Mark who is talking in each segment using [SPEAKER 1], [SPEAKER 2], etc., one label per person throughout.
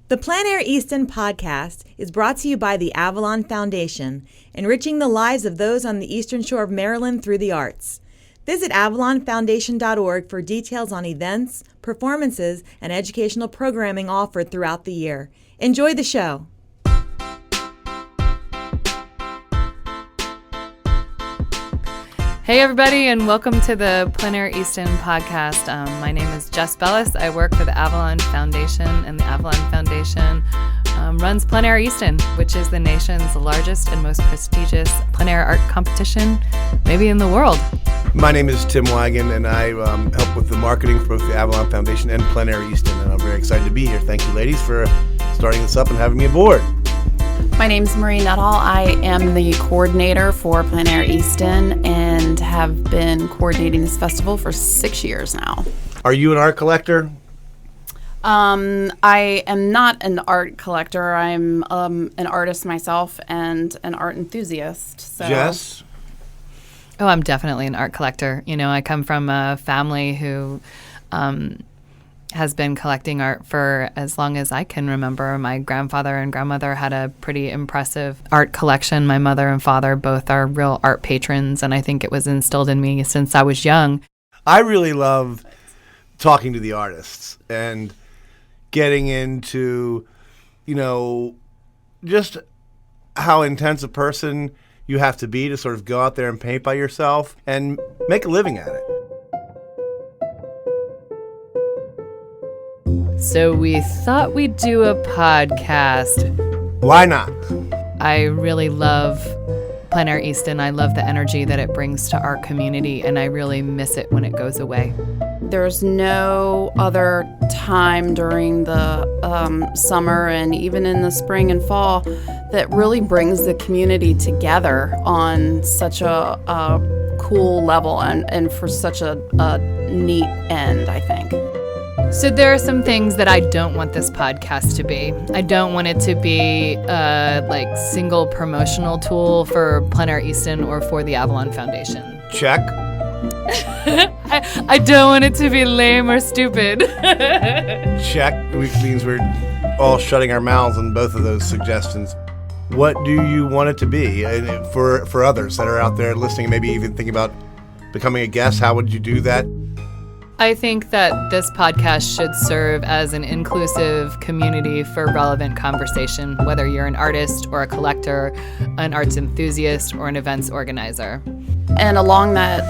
[SPEAKER 1] The Plein Air Easton Podcast is brought to you by the Avalon Foundation, enriching the lives of those on the Eastern Shore of Maryland through the arts. Visit avalonfoundation.org for details on events, performances, and educational programming offered throughout the year. Enjoy the show.
[SPEAKER 2] Hey everybody, and welcome to the Plein Air Easton Podcast. My name is Jess Bellis. I work for the Avalon Foundation, and the Avalon Foundation runs Plein Air Easton, which is the nation's largest and most prestigious plein air art competition, maybe in the world.
[SPEAKER 3] My name is Tim Weigand, and I help with the marketing for both the Avalon Foundation and Plein Air Easton, and I'm very excited to be here. Thank you, ladies, for starting this up and having me aboard.
[SPEAKER 4] My name's Nuthall. I am the coordinator for Plein Air Easton and have been coordinating this festival for 6 years now.
[SPEAKER 3] Are you an art collector?
[SPEAKER 4] I am not an art collector. I'm an artist myself and an art enthusiast. So.
[SPEAKER 3] Jess?
[SPEAKER 2] Oh, I'm definitely an art collector. You know, I come from a family who has been collecting art for as long as I can remember. My grandfather and grandmother had a pretty impressive art collection. My mother and father both are real art patrons, and I think it was instilled in me since I was young.
[SPEAKER 3] I really love talking to the artists and getting into, you know, just how intense a person you have to be to sort of go out there and paint by yourself and make a living at it.
[SPEAKER 2] So we thought we'd do a podcast.
[SPEAKER 3] Why not?
[SPEAKER 2] I really love Plein Air Easton. I love the energy that it brings to our community, and I really miss it when it goes away.
[SPEAKER 4] There's no other time during the summer and even in the spring and fall that really brings the community together on such a cool level and for such a neat end, I think.
[SPEAKER 2] So there are some things that I don't want this podcast to be. I don't want it to be a single promotional tool for Plein Air Easton or for the Avalon Foundation.
[SPEAKER 3] Check.
[SPEAKER 2] I don't want it to be lame or stupid.
[SPEAKER 3] Check, which means we're all shutting our mouths on both of those suggestions. What do you want it to be for others that are out there listening and maybe even thinking about becoming a guest? How would you do that?
[SPEAKER 2] I think that this podcast should serve as an inclusive community for relevant conversation, whether you're an artist or a collector, an arts enthusiast, or an events organizer.
[SPEAKER 4] And along that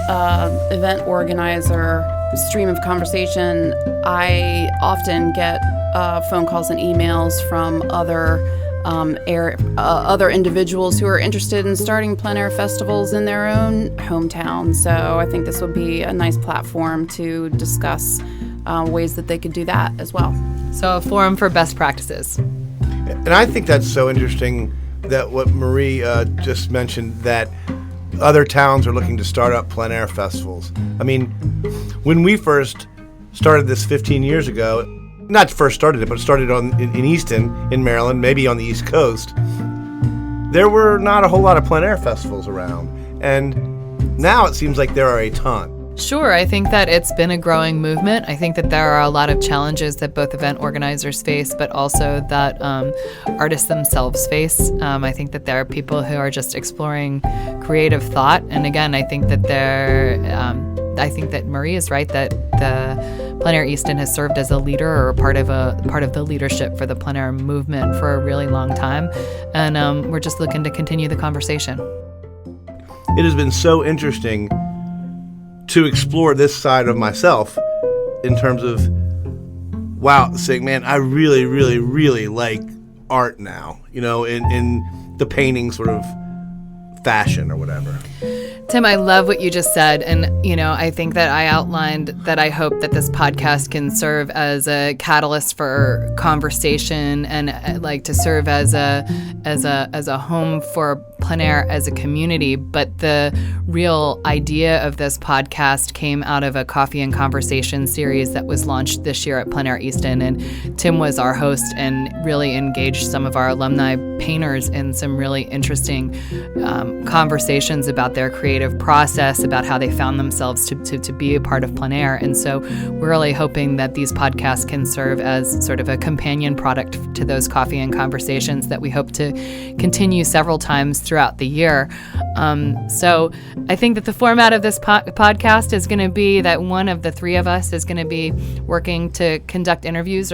[SPEAKER 4] event organizer stream of conversation, I often get phone calls and emails from other individuals who are interested in starting plein air festivals in their own hometown. So I think this would be a nice platform to discuss ways that they could do that as well.
[SPEAKER 2] So a forum for best practices.
[SPEAKER 3] And I think that's so interesting that what Marie just mentioned, that other towns are looking to start up plein air festivals. I mean, when we first started this 15 years ago, not first started it, but started in Easton, in Maryland, maybe on the East Coast, there were not a whole lot of plein air festivals around. And now it seems like there are a ton.
[SPEAKER 2] Sure, I think that it's been a growing movement. I think that there are a lot of challenges that both event organizers face, but also that artists themselves face. I think that there are people who are just exploring creative thought. And again, I think that Marie is right that the Plein Air Easton has served as a leader or part of the leadership for the plein air movement for a really long time, and we're just looking to continue the conversation.
[SPEAKER 3] It has been so interesting to explore this side of myself in terms of, saying, man, I really, really, really like art now, you know, in the painting sort of fashion or whatever.
[SPEAKER 2] Tim, I love what you just said. And, you know, I think that I outlined that I hope that this podcast can serve as a catalyst for conversation and to serve as a home for plein air as a community, but the real idea of this podcast came out of a coffee and conversation series that was launched this year at Plein Air Easton, and Tim was our host and really engaged some of our alumni painters in some really interesting conversations about their creative process, about how they found themselves to be a part of plein air. And so we're really hoping that these podcasts can serve as sort of a companion product to those coffee and conversations that we hope to continue several times throughout the year. So I think that the format of this podcast is going to be that one of the three of us is going to be working to conduct interviews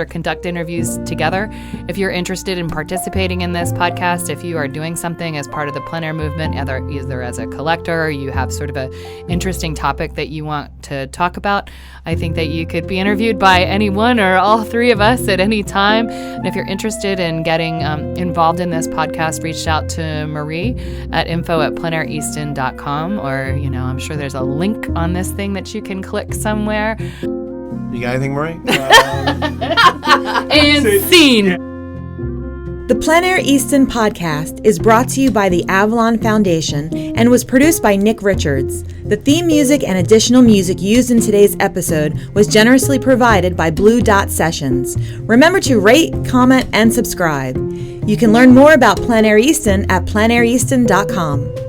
[SPEAKER 2] together. If you're interested in participating in this podcast, if you are doing something as part of the plein air movement, either as a collector or you have sort of an interesting topic that you want to talk about, I think that you could be interviewed by any one or all three of us at any time. And if you're interested in getting involved in this podcast, reach out to Marie at info@pleinaireaston.com, or, I'm sure there's a link on this thing that you can click somewhere.
[SPEAKER 3] You got anything, Marie?
[SPEAKER 2] And scene.
[SPEAKER 1] The Plein Air Easton Podcast is brought to you by the Avalon Foundation and was produced by Nick Richards. The theme music and additional music used in today's episode was generously provided by Blue Dot Sessions. Remember to rate, comment, and subscribe. You can learn more about Plein Air Easton at pleinaireaston.com.